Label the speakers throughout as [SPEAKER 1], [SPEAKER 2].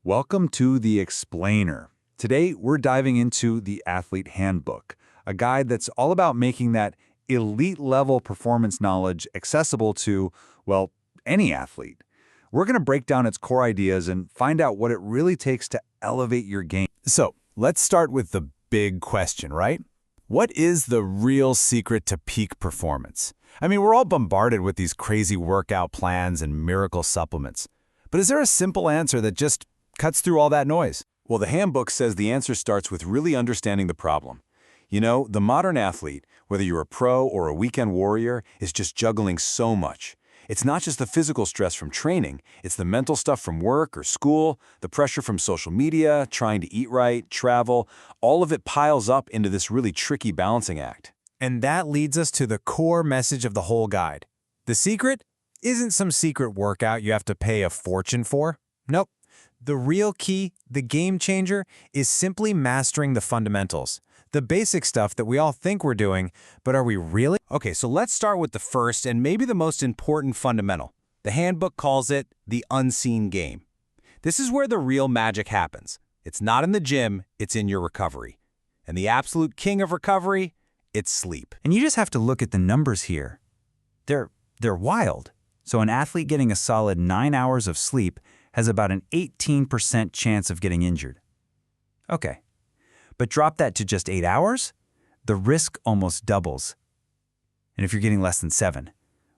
[SPEAKER 1] Welcome to The Explainer. Today, we're diving into the Athlete Handbook, a guide that's all about making that elite-level performance knowledge accessible to, well, any athlete. We're going to break down its core ideas and find out what it really takes to elevate your game.
[SPEAKER 2] So, let's start with the big question, right? What is the real secret to peak performance? I mean, we're all bombarded with these crazy workout plans and miracle supplements. But is there a simple answer that just cuts through all that noise?
[SPEAKER 1] Well, the handbook says the answer starts with really understanding the problem. You know, the modern athlete, whether you're a pro or a weekend warrior, is just juggling so much. It's not just the physical stress from training, it's the mental stuff from work or school, the pressure from social media, trying to eat right, travel. All of it piles up into this really tricky balancing act.
[SPEAKER 2] And that leads us to the core message of the whole guide. The secret isn't some secret workout you have to pay a fortune for. Nope. The real key, the game changer, is simply mastering the fundamentals. The basic stuff that we all think we're doing, but are we really? Okay, so let's start with the first and maybe the most important fundamental. The handbook calls it the unseen game. This is where the real magic happens. It's not in the gym, it's in your recovery. And the absolute king of recovery, it's sleep.
[SPEAKER 3] And you just have to look at the numbers here. They're wild. So an athlete getting a solid 9 hours of sleep has about an 18% chance of getting injured. Okay, but drop that to just 8 hours, the risk almost doubles. And if you're getting less than 7,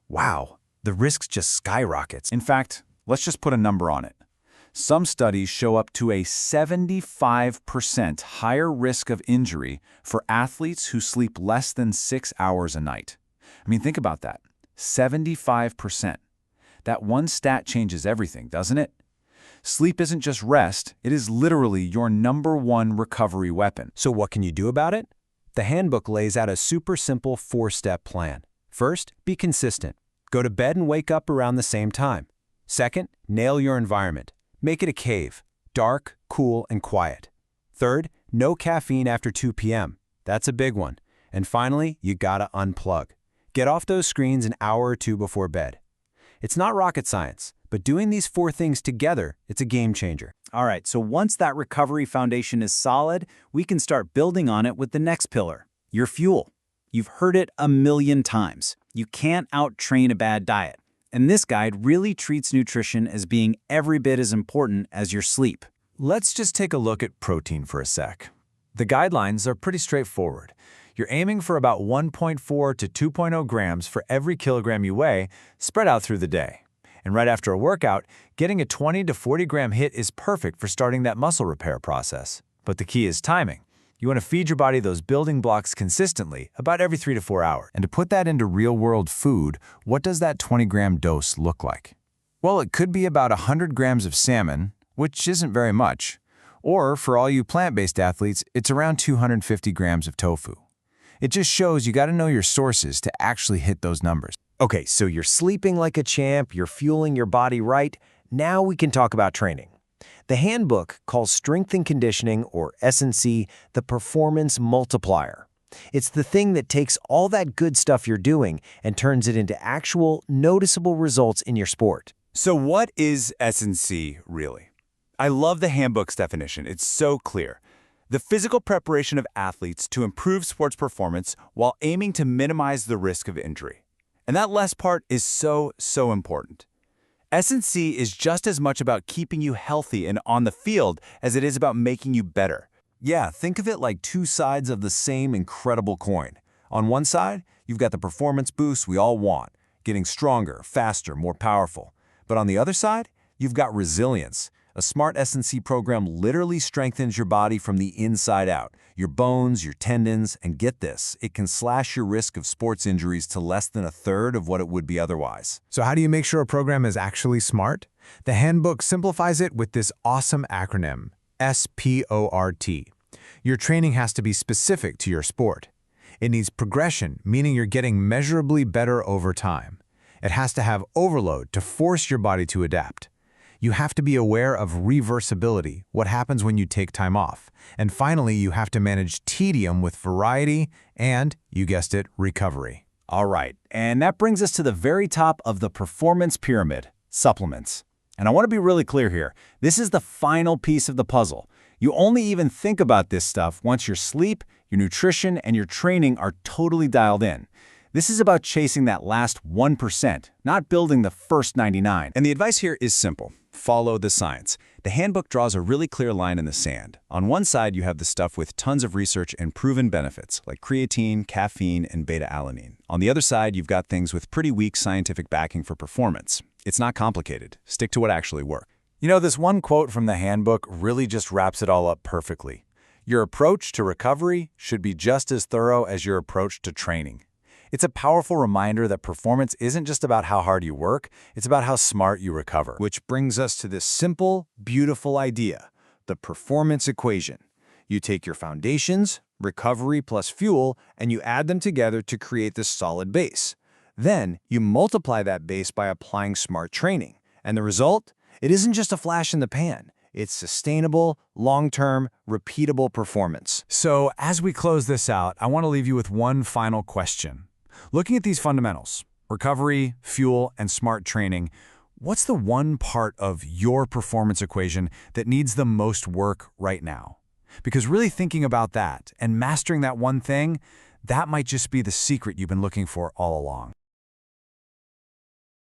[SPEAKER 3] wow, the risk just skyrockets.
[SPEAKER 1] In fact, let's just put a number on it. Some studies show up to a 75% higher risk of injury for athletes who sleep less than 6 hours a night. I mean, think about that. 75%. That one stat changes everything, doesn't it? Sleep isn't just rest, it is literally your #1 recovery weapon.
[SPEAKER 2] So what can you do about it? The handbook lays out a super simple 4-step plan. First, be consistent. Go to bed and wake up around the same time. Second, nail your environment. Make it a cave, dark, cool, and quiet. Third, no caffeine after 2 p.m. That's a big one. And finally, you gotta unplug. Get off those screens an hour or two before bed. It's not rocket science, but doing these 4 things together, it's a game changer.
[SPEAKER 3] All right, so once that recovery foundation is solid, we can start building on it with the next pillar, your fuel. You've heard it a million times. You can't out-train a bad diet. And this guide really treats nutrition as being every bit as important as your sleep.
[SPEAKER 2] Let's just take a look at protein for a sec. The guidelines are pretty straightforward. You're aiming for about 1.4 to 2.0 grams for every kilogram you weigh, spread out through the day. And right after a workout, getting a 20 to 40 gram hit is perfect for starting that muscle repair process. But the key is timing. You want to feed your body those building blocks consistently, about every 3 to 4 hours.
[SPEAKER 1] And to put that into real-world food, what does that 20-gram dose look like? Well, it could be about 100 grams of salmon, which isn't very much. Or, for all you plant-based athletes, it's around 250 grams of tofu. It just shows you got to know your sources to actually hit those numbers.
[SPEAKER 2] Okay, so you're sleeping like a champ, you're fueling your body right. Now we can talk about training. The handbook calls strength and conditioning, or S&C, the performance multiplier. It's the thing that takes all that good stuff you're doing and turns it into actual, noticeable results in your sport.
[SPEAKER 1] So what is S&C really? I love the handbook's definition. It's so clear. The physical preparation of athletes to improve sports performance while aiming to minimize the risk of injury. And that last part is so important. S&C is just as much about keeping you healthy and on the field as it is about making you better. Yeah, think of it like 2 sides of the same incredible coin. On one side, you've got the performance boost we all want, getting stronger, faster, more powerful. But on the other side, you've got resilience. A smart S&C program literally strengthens your body from the inside out, your bones, your tendons, and get this, it can slash your risk of sports injuries to less than 1/3 of what it would be otherwise.
[SPEAKER 2] So how do you make sure a program is actually smart? The handbook simplifies it with this awesome acronym, SPORT. Your training has to be specific to your sport. It needs progression, meaning you're getting measurably better over time. It has to have overload to force your body to adapt. You have to be aware of reversibility, what happens when you take time off. And finally, you have to manage tedium with variety and, you guessed it, recovery.
[SPEAKER 3] All right, and that brings us to the very top of the performance pyramid, supplements.
[SPEAKER 1] And I want to be really clear here. This is the final piece of the puzzle. You only even think about this stuff once your sleep, your nutrition, and your training are totally dialed in. This is about chasing that last 1%, not building the first 99.
[SPEAKER 2] And the advice here is simple. Follow the science. The handbook draws a really clear line in the sand. On one side, you have the stuff with tons of research and proven benefits, like creatine, caffeine, and beta-alanine. On the other side, you've got things with pretty weak scientific backing for performance. It's not complicated. Stick to what actually works.
[SPEAKER 1] You know, this one quote from the handbook really just wraps it all up perfectly. Your approach to recovery should be just as thorough as your approach to training. It's a powerful reminder that performance isn't just about how hard you work, it's about how smart you recover.
[SPEAKER 2] Which brings us to this simple, beautiful idea, the performance equation. You take your foundations, recovery plus fuel, and you add them together to create this solid base. Then, you multiply that base by applying smart training. And the result? It isn't just a flash in the pan. It's sustainable, long-term, repeatable performance.
[SPEAKER 1] So, as we close this out, I want to leave you with one final question. Looking at these fundamentals, recovery, fuel, and smart training, what's the one part of your performance equation that needs the most work right now? Because really thinking about that and mastering that one thing, that might just be the secret you've been looking for all along.